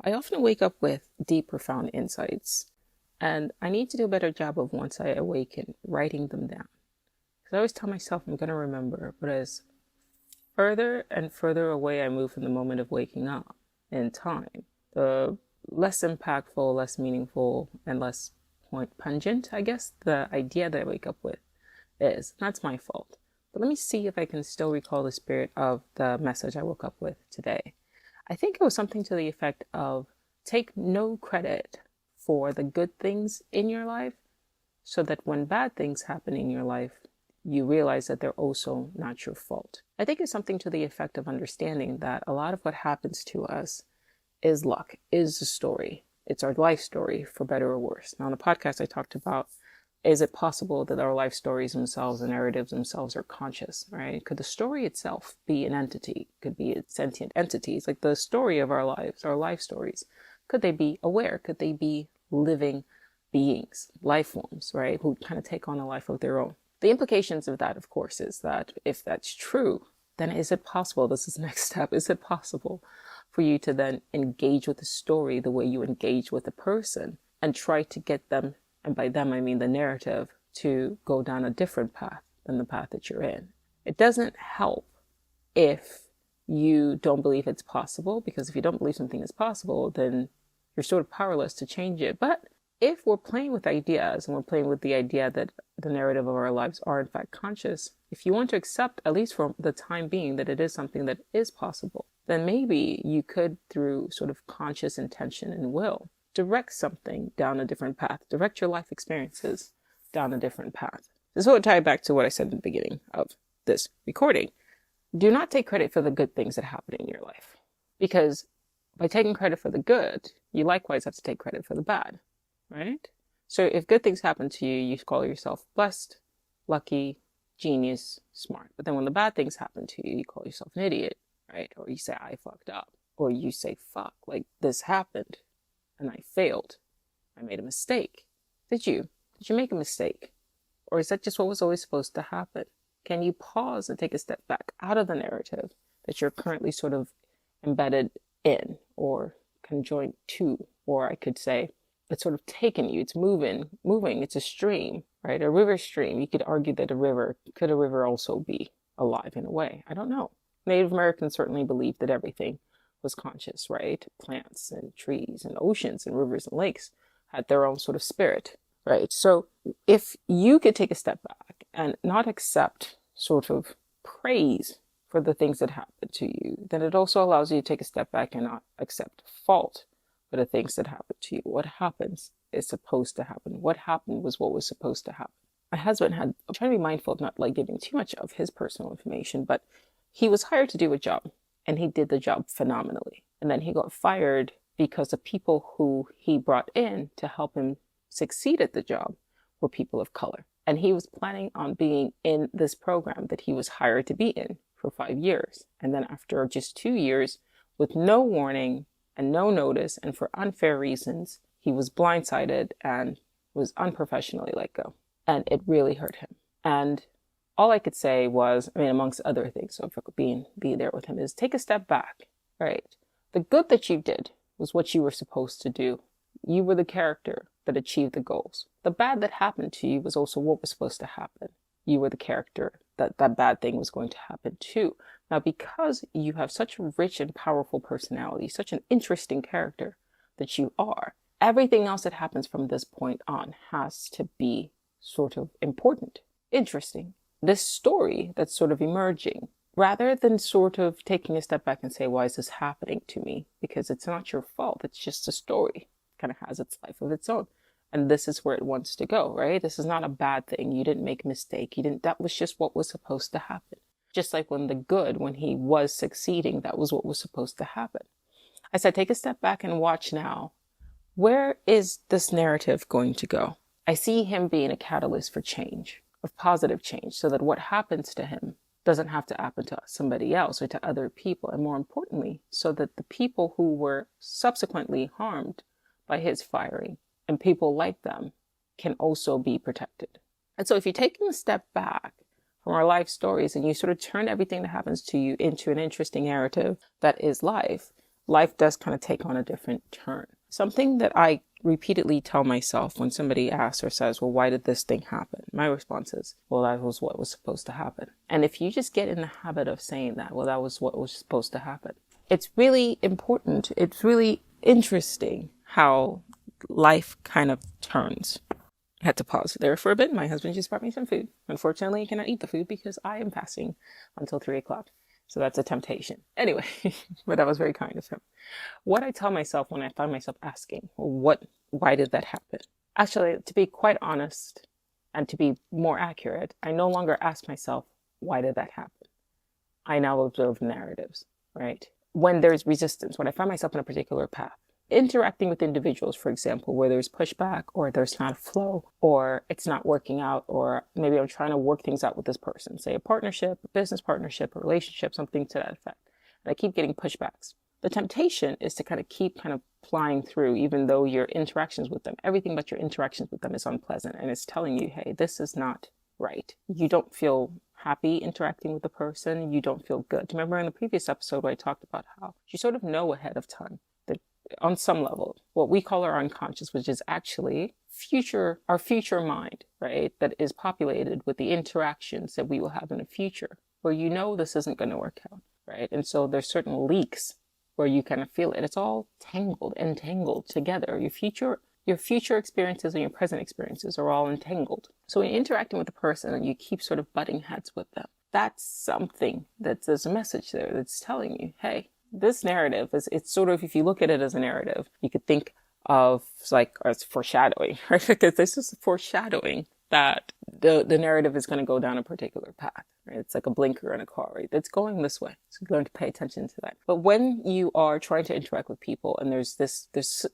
I often wake up with deep, profound insights, and I need to do a better job of once I awaken, writing them down. Because I always tell myself I'm going to remember, but as further and further away I move from the moment of waking up in time, the less impactful, less meaningful, and less pungent, I guess, the idea that I wake up with is. That's my fault. But let me see if I can still recall the spirit of the message I woke up with today. I think it was something to the effect of take no credit for the good things in your life, so that when bad things happen in your life, you realize that they're also not your fault. I think it's something to the effect of understanding that a lot of what happens to us is luck, is a story. It's our life story, for better or worse. Now, on the podcast, I talked about, is it possible that our life stories themselves and narratives themselves are conscious, right? Could the story itself be an entity? Could be sentient entities, like the story of our lives, our life stories. Could they be aware? Could they be living beings, life forms, right? Who kind of take on a life of their own. The implications of that, of course, is that if that's true, then is it possible, this is the next step, is it possible for you to then engage with the story the way you engage with a person and try to get them, and by them I mean the narrative, to go down a different path than the path that you're in? It doesn't help if you don't believe it's possible, because if you don't believe something is possible, then you're sort of powerless to change it. But if we're playing with ideas, and we're playing with the idea that the narrative of our lives are in fact conscious, if you want to accept, at least for the time being, that it is something that is possible, then maybe you could, through sort of conscious intention and will, direct something down a different path, direct your life experiences down a different path. This will tie back to what I said in the beginning of this recording. Do not take credit for the good things that happen in your life, because by taking credit for the good, you likewise have to take credit for the bad, right? So if good things happen to you, you call yourself blessed, lucky, genius, smart. But then when the bad things happen to you, you call yourself an idiot, right? Or you say, I fucked up. Or you say, fuck, like this happened and I failed. I made a mistake. Did you? Did you make a mistake? Or is that just what was always supposed to happen? Can you pause and take a step back out of the narrative that you're currently sort of embedded in or conjoined to? Or I could say, it's sort of taken you, it's moving, it's a stream, right? A river stream. You could argue that could a river also be alive in a way? I don't know. Native Americans certainly believed that everything was conscious, right? Plants and trees and oceans and rivers and lakes had their own sort of spirit, right? So if you could take a step back and not accept sort of praise for the things that happen to you, then it also allows you to take a step back and not accept fault for the things that happen to you. What happens is supposed to happen. What happened was what was supposed to happen. My husband I'm trying to be mindful of not like giving too much of his personal information, but he was hired to do a job and he did the job phenomenally. And then he got fired because the people who he brought in to help him succeed at the job were people of color. And he was planning on being in this program that he was hired to be in for 5 years. And then after just 2 years, with no warning and no notice, and for unfair reasons, he was blindsided and was unprofessionally let go. And it really hurt him. And all I could say was, I mean, amongst other things, so for be there with him, is take a step back, right? The good that you did was what you were supposed to do. You were the character that achieved the goals. The bad that happened to you was also what was supposed to happen. You were the character that bad thing was going to happen to. Now, because you have such a rich and powerful personality, such an interesting character that you are, everything else that happens from this point on has to be sort of important, interesting. This story that's sort of emerging, rather than sort of taking a step back and say, why is this happening to me? Because it's not your fault. It's just a story. It kind of has its life of its own. And this is where it wants to go, right? This is not a bad thing. You didn't make a mistake. That was just what was supposed to happen. Just like when he was succeeding, that was what was supposed to happen. I said, take a step back and watch now. Where is this narrative going to go? I see him being a catalyst for change, of positive change, so that what happens to him doesn't have to happen to somebody else or to other people. And more importantly, so that the people who were subsequently harmed by his firing and people like them can also be protected. And so if you're taking a step back from our life stories and you sort of turn everything that happens to you into an interesting narrative that is life, life does kind of take on a different turn. Something that I repeatedly tell myself when somebody asks or says, well, why did this thing happen? My response is, well, that was what was supposed to happen. And if you just get in the habit of saying that, well, that was what was supposed to happen, it's really important. It's really interesting how life kind of turns. I had to pause there for a bit. My husband just brought me some food. Unfortunately, I cannot eat the food because I am fasting until 3 o'clock. So that's a temptation. Anyway, but that was very kind of him. What I tell myself when I find myself asking, well, why did that happen? Actually, to be quite honest and to be more accurate, I no longer ask myself, why did that happen? I now observe narratives, right? When there's resistance, when I find myself in a particular path, interacting with individuals, for example, where there's pushback or there's not a flow or it's not working out, or maybe I'm trying to work things out with this person, say a partnership, a business partnership, a relationship, something to that effect. And I keep getting pushbacks. The temptation is to kind of keep kind of flying through, even though your interactions with them, everything but your interactions with them is unpleasant. And it's telling you, hey, this is not right. You don't feel happy interacting with the person. You don't feel good. Remember in the previous episode where I talked about how you sort of know ahead of time that on some level, what we call our unconscious, which is actually our future mind, right? That is populated with the interactions that we will have in the future, where you know this isn't going to work out, right? And so there's certain leaks where you kind of feel it. It's all entangled together. Your future experiences and your present experiences are all entangled. So when you're interacting with a person and you keep sort of butting heads with them, that's something there's a message there that's telling you, hey, this narrative it's sort of, if you look at it as a narrative, you could think of as foreshadowing, right? Because this is foreshadowing that the narrative is going to go down a particular path, right? It's like a blinker in a car, right? It's going this way. So you're going to pay attention to that. But when you are trying to interact with people and there's this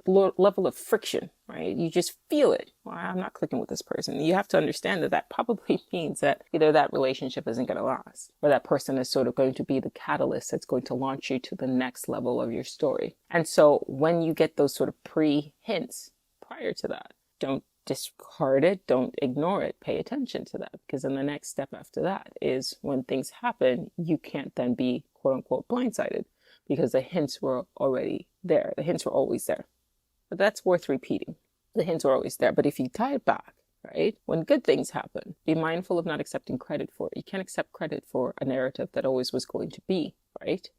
level of friction, right? You just feel it. Well, I'm not clicking with this person. You have to understand that probably means that either that relationship isn't going to last, or that person is sort of going to be the catalyst that's going to launch you to the next level of your story. And so when you get those sort of pre-hints prior to that, don't discard it, don't ignore it, pay attention to that, because then the next step after that is when things happen, you can't then be quote unquote blindsided because the hints were already there. The hints were always there. But that's worth repeating. The hints were always there. But if you tie it back, right, when good things happen, be mindful of not accepting credit for it. You can't accept credit for a narrative that always was going to be, right?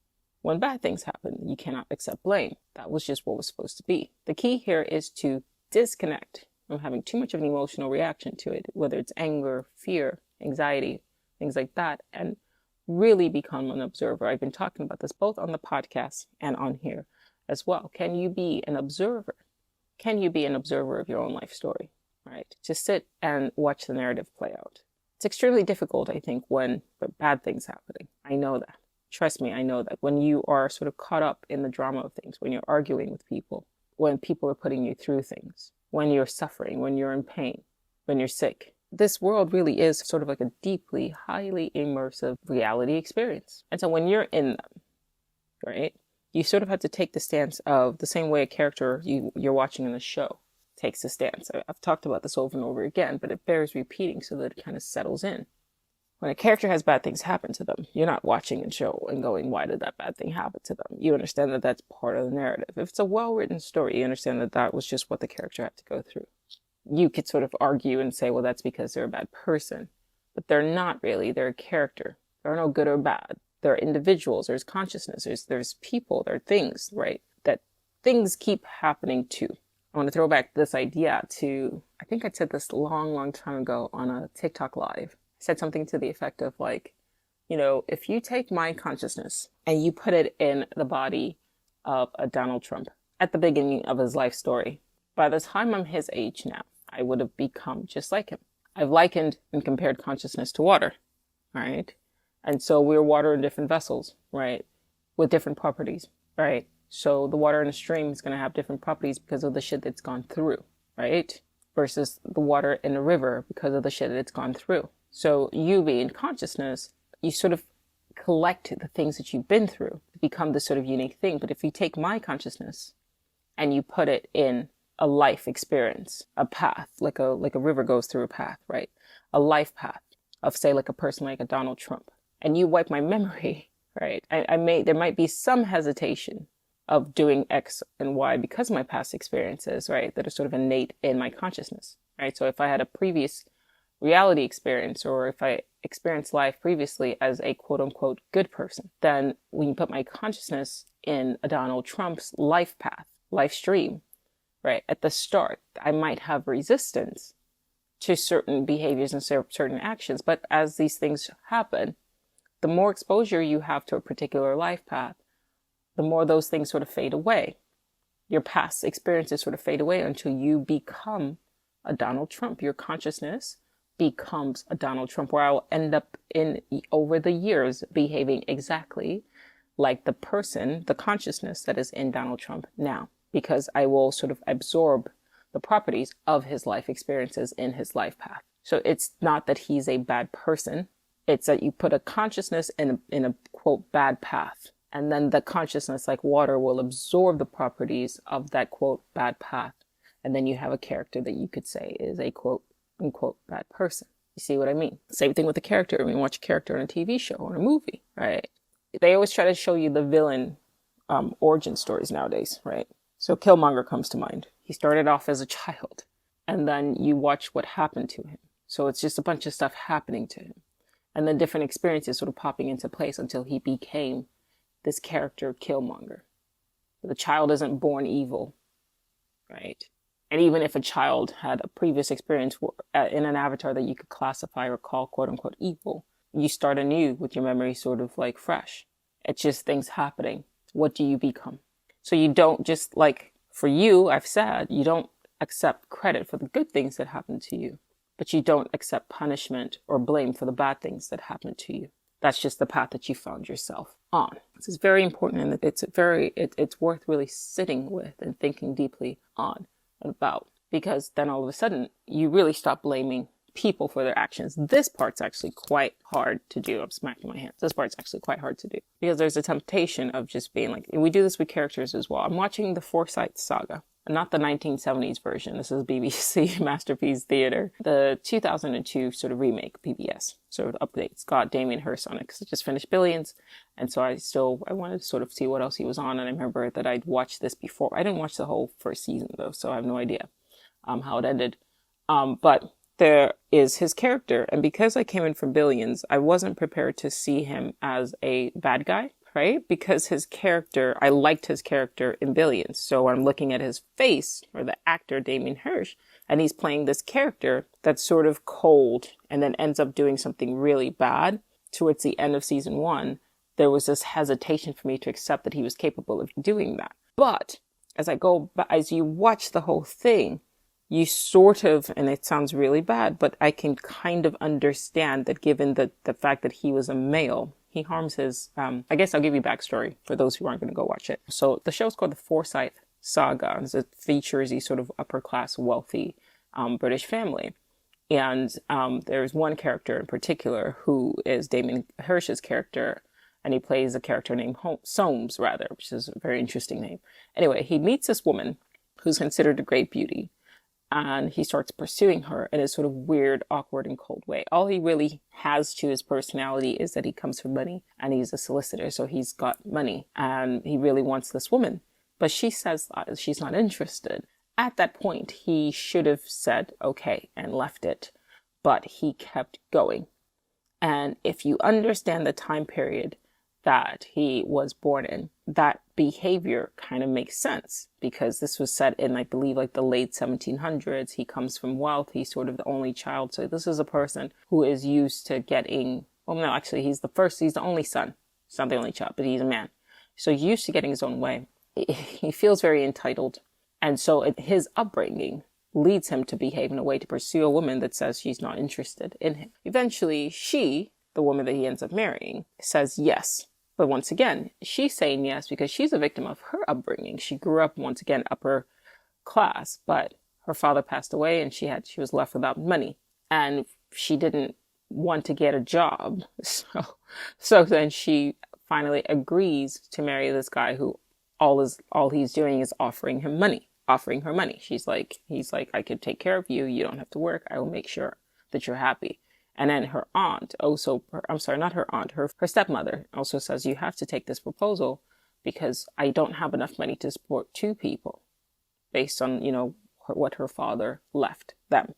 When bad things happen, you cannot accept blame. That was just what was supposed to be. The key here is to disconnect from having too much of an emotional reaction to it, whether it's anger, fear, anxiety, things like that, and really become an observer. I've been talking about this both on the podcast and on here as well. Can you be an observer? Can you be an observer of your own life story, right? Just sit and watch the narrative play out. It's extremely difficult, I think, when bad things happening. I know that. Trust me, I know that. When you are sort of caught up in the drama of things, when you're arguing with people, when people are putting you through things, when you're suffering, when you're in pain, when you're sick. This world really is sort of like a deeply, highly immersive reality experience. And so when you're in them, right, you sort of have to take the stance of the same way a character you're watching in a show takes the stance. I've talked about this over and over again, but it bears repeating so that it kind of settles in. When a character has bad things happen to them, you're not watching a show and going, why did that bad thing happen to them? You understand that that's part of the narrative. If it's a well-written story, you understand that that was just what the character had to go through. You could sort of argue and say, well, that's because they're a bad person. But they're not really. They're a character. There are no good or bad. There are individuals. There's consciousness. There's people. There are things, right? That things keep happening to. I want to throw back this idea to, I think I said this long time ago on a TikTok live. Said something to the effect of like, if you take my consciousness and you put it in the body of a Donald Trump at the beginning of his life story, by the time I'm his age now, I would have become just like him. I've likened and compared consciousness to water, right? And so we're water in different vessels, right? With different properties, right? So the water in a stream is going to have different properties because of the shit that's gone through, right? Versus the water in a river because of the shit that's gone through. So you being consciousness, you sort of collect the things that you've been through to become this sort of unique thing. But if you take my consciousness and you put it in a life experience, a path, like a river goes through a path, right? A life path of, say, like a person like a Donald Trump, and you wipe my memory, right? There might be some hesitation of doing X and Y because of my past experiences, right? That are sort of innate in my consciousness, right? So if I had a previous reality experience, or if I experienced life previously as a quote unquote good person, then when you put my consciousness in a Donald Trump's life path, life stream, right? At the start, I might have resistance to certain behaviors and certain actions. But as these things happen, the more exposure you have to a particular life path, the more those things sort of fade away. Your past experiences sort of fade away until you become a Donald Trump. Your consciousness becomes a Donald Trump, where I'll end up in over the years behaving exactly like the person, the consciousness that is in Donald Trump now, because I will sort of absorb the properties of his life experiences in his life path. So it's not that he's a bad person. It's that you put a consciousness in a quote bad path, and then the consciousness, like water, will absorb the properties of that quote bad path. And then you have a character that you could say is a quote unquote bad person. You see what I mean? Same thing with the character. When you watch a character in a TV show or in a movie, right? They always try to show you the villain origin stories nowadays, right? So Killmonger comes to mind. He started off as a child, and then you watch what happened to him. So it's just a bunch of stuff happening to him, and then different experiences sort of popping into place until he became this character, Killmonger. The child isn't born evil, right? And even if a child had a previous experience in an avatar that you could classify or call quote unquote evil, you start anew with your memory sort of like fresh. It's just things happening. What do you become? So you don't just, like, for you, I've said, you don't accept credit for the good things that happen to you, but you don't accept punishment or blame for the bad things that happen to you. That's just the path that you found yourself on. This is very important, and it's worth really sitting with and thinking deeply on and about, because then all of a sudden you really stop blaming people for their actions. This part's actually quite hard to do. I'm smacking my hands. This part's actually quite hard to do, because there's a temptation of just being like, and we do this with characters as well. I'm watching the Forsyte Saga, not the 1970s version. This is BBC Masterpiece Theater, the 2002 sort of remake, PBS sort of update. It's got Damien Hirst on it because it just finished Billions. And so I wanted to sort of see what else he was on. And I remember that I'd watched this before. I didn't watch the whole first season though, so I have no idea how it ended. But there is his character. And because I came in from Billions, I wasn't prepared to see him as a bad guy, right? Because his character, I liked his character in Billions. So I'm looking at his face, or the actor, Damien Hirst, and he's playing this character that's sort of cold and then ends up doing something really bad. Towards the end of season 1, there was this hesitation for me to accept that he was capable of doing that. But as you watch the whole thing, you sort of, and it sounds really bad, but I can kind of understand that given the fact that he was a male, he harms his, I guess I'll give you backstory for those who aren't going to go watch it. So the show's called the Forsyte Saga. It features these sort of upper class, wealthy British family. And there's one character in particular who is Damien Hirst's character, and he plays a character named Soames, rather, which is a very interesting name. Anyway, he meets this woman who's considered a great beauty. And he starts pursuing her in a sort of weird, awkward, and cold way. All he really has to his personality is that he comes from money, and he's a solicitor, so he's got money, and he really wants this woman. But she says that she's not interested. At that point, he should have said, okay, and left it. But he kept going. And if you understand the time period that he was born in, that behavior kind of makes sense, because this was set in, I believe, like the late 1700s. He comes from wealth. He's sort of the only child. So this is a person who is used to getting, well, no, actually, he's the only son. He's not the only child, but he's a man. So he's used to getting his own way. He feels very entitled. And so his upbringing leads him to behave in a way to pursue a woman that says she's not interested in him. Eventually, she, the woman that he ends up marrying, says yes. But once again, she's saying yes because she's a victim of her upbringing. She grew up, once again, upper class, but her father passed away and she was left without money, and she didn't want to get a job. So then she finally agrees to marry this guy who all he's doing is offering her money. He's like, I could take care of you. You don't have to work. I will make sure that you're happy. And then her aunt her stepmother also says, you have to take this proposal because I don't have enough money to support two people based on, what her father left them.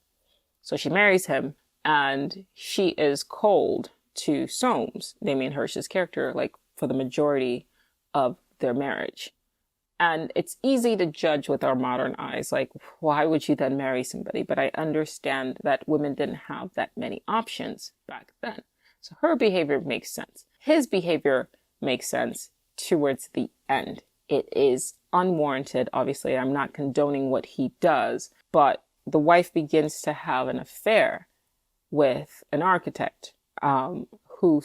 So she marries him, and she is cold to Soames, Damien Hirst's character, like for the majority of their marriage. And it's easy to judge with our modern eyes, like, why would you then marry somebody? But I understand that women didn't have that many options back then. So her behavior makes sense. His behavior makes sense towards the end. It is unwarranted, obviously. I'm not condoning what he does, but the wife begins to have an affair with an architect who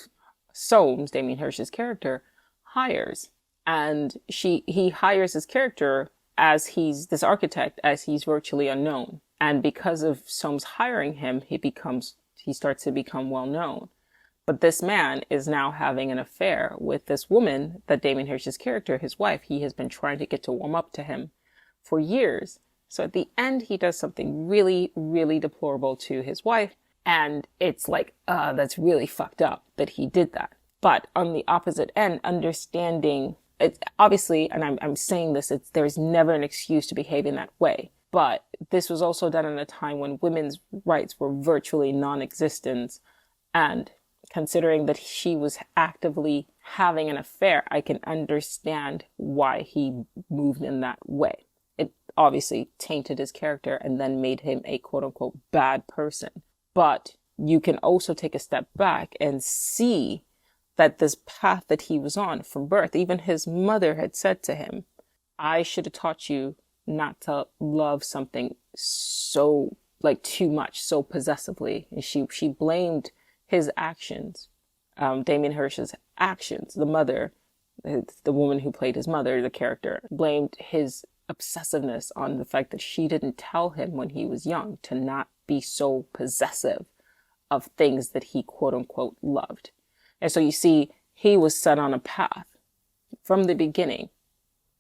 Soames, Damien Hirst's character, hires. And he hires his character as this architect, as he's virtually unknown. And because of Soames hiring him, he starts to become well known. But this man is now having an affair with this woman that Damien Hirst's character, his wife, he has been trying to get to warm up to him for years. So at the end, he does something really, really deplorable to his wife. And it's like, that's really fucked up that he did that. But on the opposite end, understanding, it's obviously, and I'm saying this, there's never an excuse to behave in that way. But this was also done in a time when women's rights were virtually non-existent. And considering that she was actively having an affair, I can understand why he moved in that way. It obviously tainted his character and then made him a quote-unquote bad person. But you can also take a step back and see that this path that he was on from birth, even his mother had said to him, I should have taught you not to love something so, like, too much, so possessively. And she blamed his actions, Damien Hirst's actions. The mother, the woman who played his mother, the character, blamed his obsessiveness on the fact that she didn't tell him when he was young to not be so possessive of things that he quote unquote loved. And so you see, he was set on a path from the beginning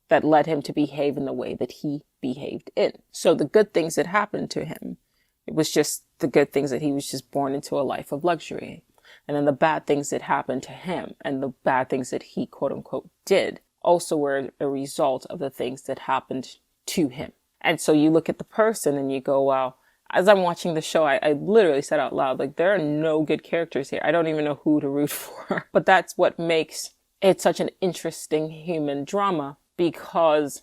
that led him to behave in the way that he behaved in. So the good things that happened to him, it was just the good things that he was just born into a life of luxury. And then the bad things that happened to him and the bad things that he quote unquote did also were a result of the things that happened to him. And so you look at the person and you go, wow. As I'm watching the show, I literally said out loud, like, there are no good characters here. I don't even know who to root for. But that's what makes it such an interesting human drama, because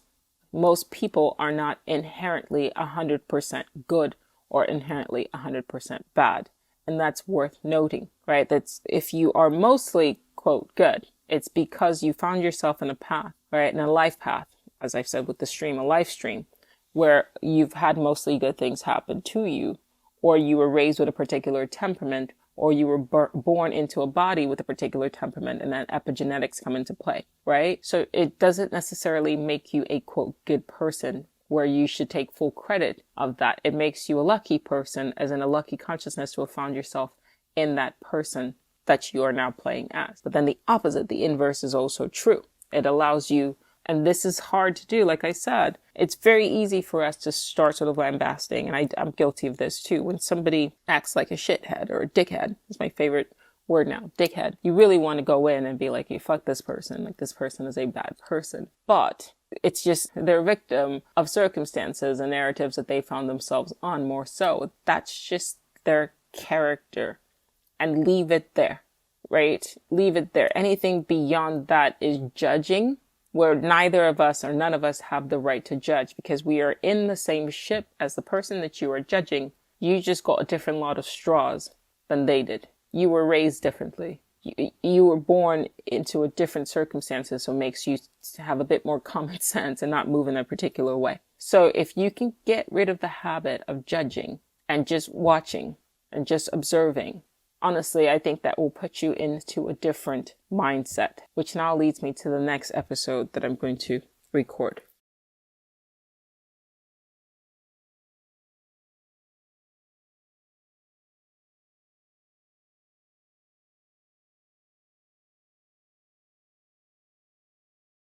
most people are not inherently 100% good or inherently 100% bad. And that's worth noting, right? That's if you are mostly, quote, good, it's because you found yourself in a path, right? In a life path, as I've said with the stream, a life stream, where you've had mostly good things happen to you, or you were raised with a particular temperament, or you were born into a body with a particular temperament, and then epigenetics come into play, right? So it doesn't necessarily make you a, quote, good person where you should take full credit of that. It makes you a lucky person, as in a lucky consciousness to have found yourself in that person that you are now playing as. But then the opposite, the inverse, is also true. It allows you, and this is hard to do, like I said, it's very easy for us to start sort of lambasting, and I'm guilty of this too. When somebody acts like a shithead or a dickhead, it's my favorite word now, dickhead, you really want to go in and be like, hey, fuck this person, like this person is a bad person. But it's just they're a victim of circumstances and narratives that they found themselves on more so. That's just their character, and leave it there, right? Leave it there. Anything beyond that is judging, where neither of us or none of us have the right to judge, because we are in the same ship as the person that you are judging. You just got a different lot of straws than they did. You were raised differently. You were born into a different circumstances, so it makes you have a bit more common sense and not move in a particular way. So if you can get rid of the habit of judging and just watching and just observing, honestly, I think that will put you into a different mindset, which now leads me to the next episode that I'm going to record.